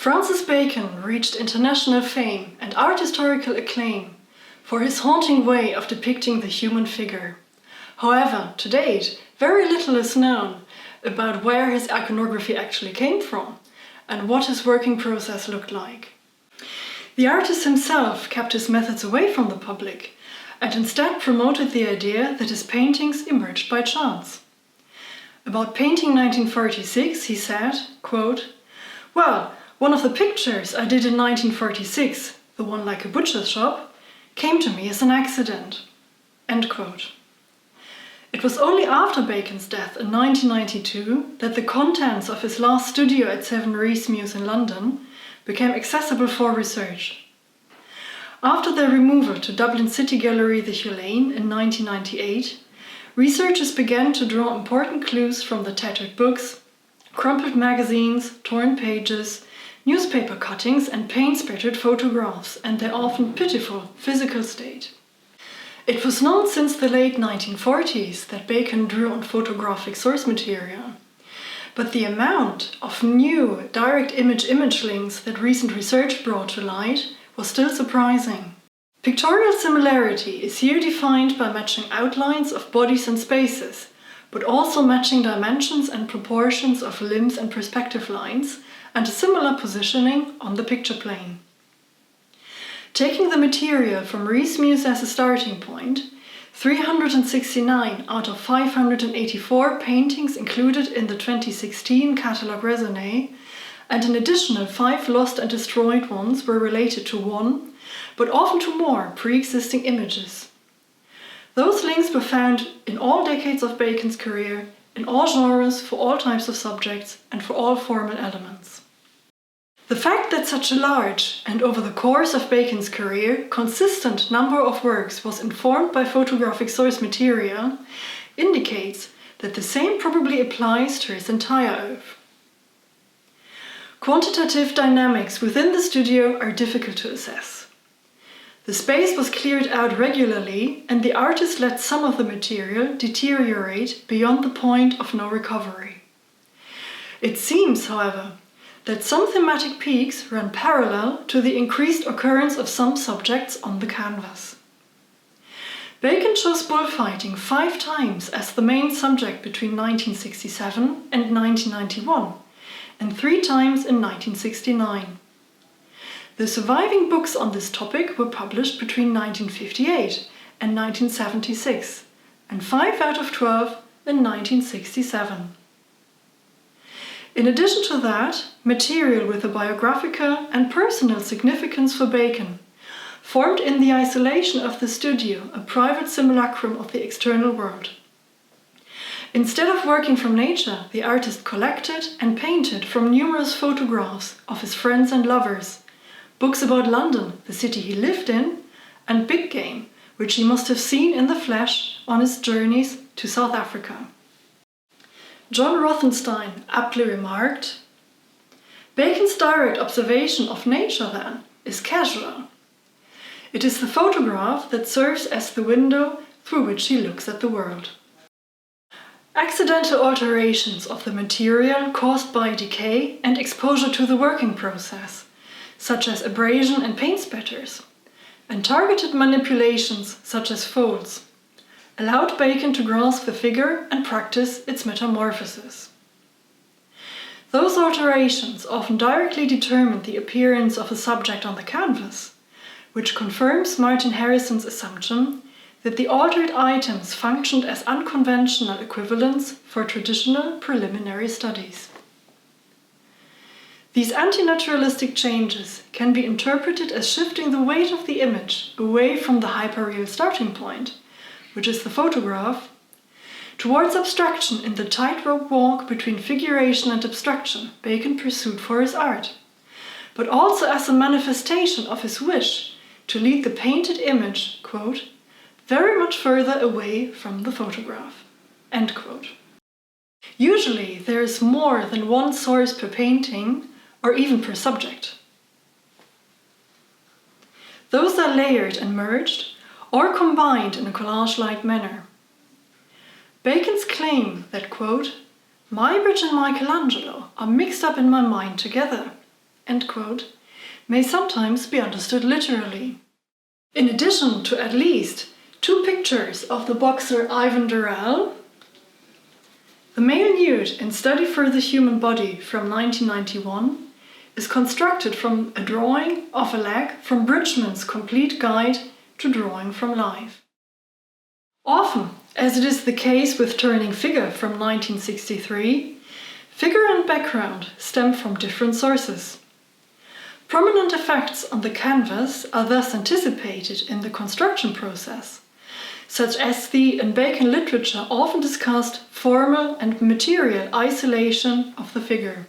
Francis Bacon reached international fame and art historical acclaim for his haunting way of depicting the human figure. However, to date, very little is known about where his iconography actually came from and what his working process looked like. The artist himself kept his methods away from the public and instead promoted the idea that his paintings emerged by chance. About painting 1946, he said, quote, "Well, one of the pictures I did in 1946, the one like a butcher's shop, came to me as an accident." End quote. It was only after Bacon's death in 1992 that the contents of his last studio at 7 Rees Mews in London became accessible for research. After their removal to Dublin City Gallery the Hugh Lane in 1998, researchers began to draw important clues from the tattered books, crumpled magazines, torn pages, newspaper cuttings and paint-spattered photographs and their often pitiful physical state. It was known since the late 1940s that Bacon drew on photographic source material, but the amount of new direct image links that recent research brought to light was still surprising. Pictorial similarity is here defined by matching outlines of bodies and spaces, but also matching dimensions and proportions of limbs and perspective lines, and a similar positioning on the picture plane. Taking the material from Rees Mews as a starting point, 369 out of 584 paintings included in the 2016 catalogue Raisonné, and an additional 5 lost and destroyed ones were related to one, but often to more, pre-existing images. Those links were found in all decades of Bacon's career, in all genres, for all types of subjects, and for all formal elements. The fact that such a large, and over the course of Bacon's career, consistent number of works was informed by photographic source material indicates that the same probably applies to his entire oeuvre. Quantitative dynamics within the studio are difficult to assess. The space was cleared out regularly, and the artist let some of the material deteriorate beyond the point of no recovery. It seems, however, that some thematic peaks ran parallel to the increased occurrence of some subjects on the canvas. Bacon chose bullfighting 5 times as the main subject between 1967 and 1991, and 3 times in 1969. The surviving books on this topic were published between 1958 and 1976, and 5 out of 12 in 1967. In addition to that, material with a biographical and personal significance for Bacon formed in the isolation of the studio a private simulacrum of the external world. Instead of working from nature, the artist collected and painted from numerous photographs of his friends and lovers, books about London, the city he lived in, and big game, which he must have seen in the flesh on his journeys to South Africa. John Rothenstein aptly remarked, "Bacon's direct observation of nature, then, is casual. It is the photograph that serves as the window through which he looks at the world." Accidental alterations of the material caused by decay and exposure to the working process, such as abrasion and paint spatters, and targeted manipulations such as folds, allowed Bacon to grasp the figure and practice its metamorphosis. Those alterations often directly determined the appearance of the subject on the canvas, which confirms Martin Harrison's assumption that the altered items functioned as unconventional equivalents for traditional preliminary studies. These anti-naturalistic changes can be interpreted as shifting the weight of the image away from the hyperreal starting point, which is the photograph, towards abstraction in the tightrope walk between figuration and abstraction Bacon pursued for his art, but also as a manifestation of his wish to lead the painted image, quote, "very much further away from the photograph." End quote. Usually there is more than one source per painting, or even per subject. Those are layered and merged, or combined in a collage-like manner. Bacon's claim that, quote, "Muybridge and Michelangelo are mixed up in my mind together," end quote, may sometimes be understood literally. In addition to at least 2 pictures of the boxer Ivan Doral, the male nude in Study for the Human Body from 1991 is constructed from a drawing of a leg from Bridgman's Complete Guide to Drawing from Life. Often, as it is the case with Turning Figure from 1963, figure and background stem from different sources. Prominent effects on the canvas are thus anticipated in the construction process, such as the, in Bacon literature, often discussed formal and material isolation of the figure.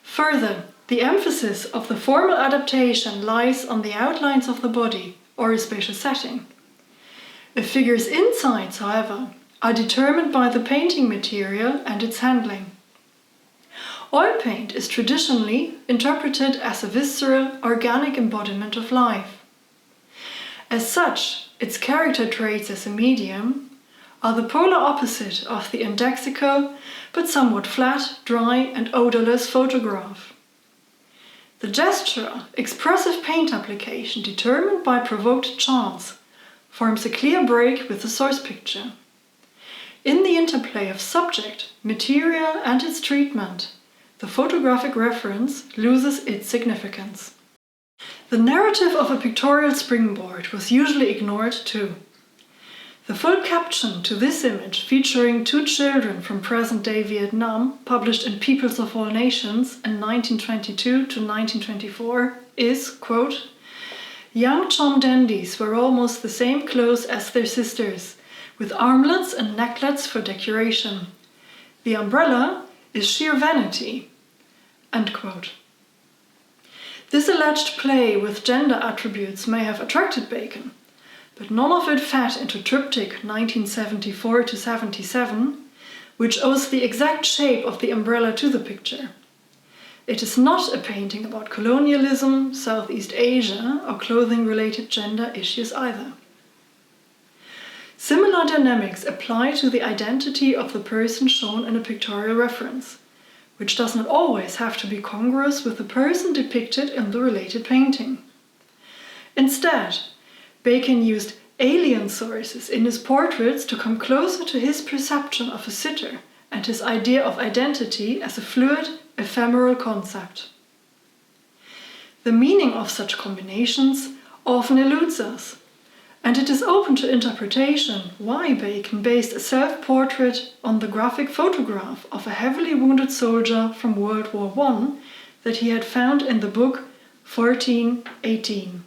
Further, the emphasis of the formal adaptation lies on the outlines of the body or a spatial setting. A figure's insides, however, are determined by the painting material and its handling. Oil paint is traditionally interpreted as a visceral, organic embodiment of life. As such, its character traits as a medium are the polar opposite of the indexical, but somewhat flat, dry and odorless photograph. The gesture, expressive paint application determined by provoked chance, forms a clear break with the source picture. In the interplay of subject, material and its treatment, the photographic reference loses its significance. The narrative of a pictorial springboard was usually ignored too. The full caption to this image, featuring 2 children from present-day Vietnam, published in Peoples of All Nations in 1922 to 1924, is, quote, "Young chum dandies wear almost the same clothes as their sisters, with armlets and necklets for decoration. The umbrella is sheer vanity," end quote. This alleged play with gender attributes may have attracted Bacon, but none of it fed into Triptych 1974 to 77, which owes the exact shape of the umbrella to the picture. It is not a painting about colonialism, Southeast Asia, or clothing-related gender issues either. Similar dynamics apply to the identity of the person shown in a pictorial reference, which does not always have to be congruous with the person depicted in the related painting. Instead, Bacon used alien sources in his portraits to come closer to his perception of a sitter and his idea of identity as a fluid, ephemeral concept. The meaning of such combinations often eludes us, and it is open to interpretation why Bacon based a self-portrait on the graphic photograph of a heavily wounded soldier from World War I that he had found in the book 1418.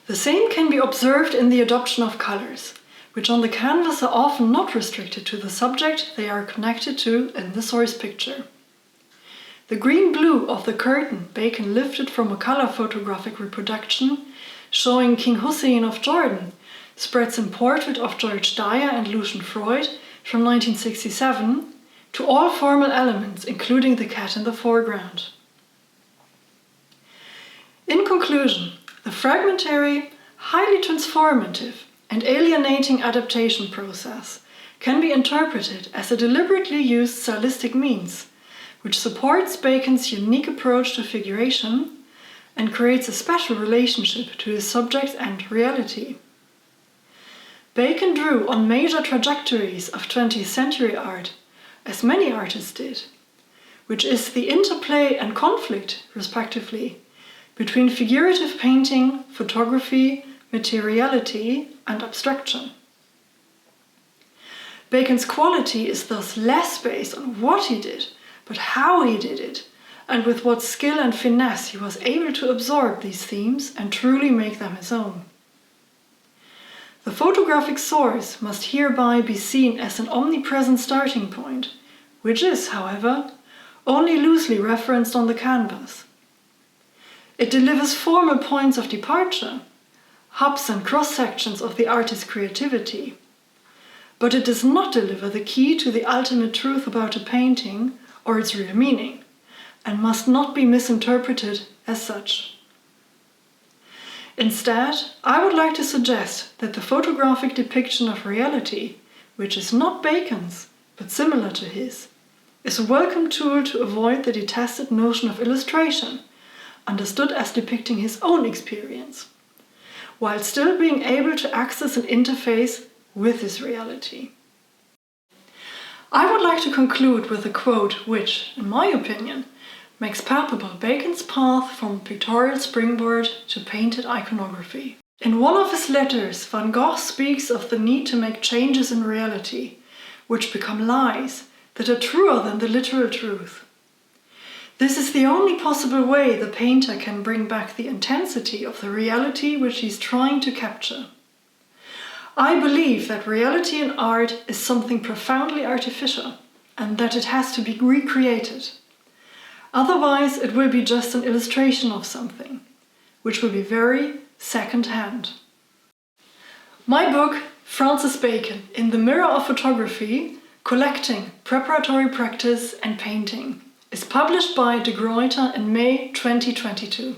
The same can be observed in the adoption of colors, which on the canvas are often not restricted to the subject they are connected to in the source picture. The green-blue of the curtain Bacon lifted from a color photographic reproduction showing King Hussein of Jordan spreads in Portrait of George Dyer and Lucian Freud from 1967 to all formal elements, including the cat in the foreground. In conclusion, the fragmentary, highly transformative and alienating adaptation process can be interpreted as a deliberately used stylistic means, which supports Bacon's unique approach to figuration and creates a special relationship to his subject and reality. Bacon drew on major trajectories of 20th century art, as many artists did, which is the interplay and conflict, respectively, between figurative painting, photography, materiality, and abstraction. Bacon's quality is thus less based on what he did, but how he did it, and with what skill and finesse he was able to absorb these themes and truly make them his own. The photographic source must hereby be seen as an omnipresent starting point, which is, however, only loosely referenced on the canvas. It delivers formal points of departure, hubs and cross-sections of the artist's creativity, but it does not deliver the key to the ultimate truth about a painting or its real meaning, and must not be misinterpreted as such. Instead, I would like to suggest that the photographic depiction of reality, which is not Bacon's, but similar to his, is a welcome tool to avoid the detested notion of illustration, understood as depicting his own experience, while still being able to access an interface with his reality. I would like to conclude with a quote which, in my opinion, makes palpable Bacon's path from pictorial springboard to painted iconography. In one of his letters, Van Gogh speaks of the need to make changes in reality, which become lies that are truer than the literal truth. This is the only possible way the painter can bring back the intensity of the reality which he's trying to capture. I believe that reality in art is something profoundly artificial and that it has to be recreated. Otherwise, it will be just an illustration of something, which will be very second-hand. My book, Francis Bacon, In the Mirror of Photography, Collecting, Preparatory Practice and Painting, is published by Gruyter in May 2022.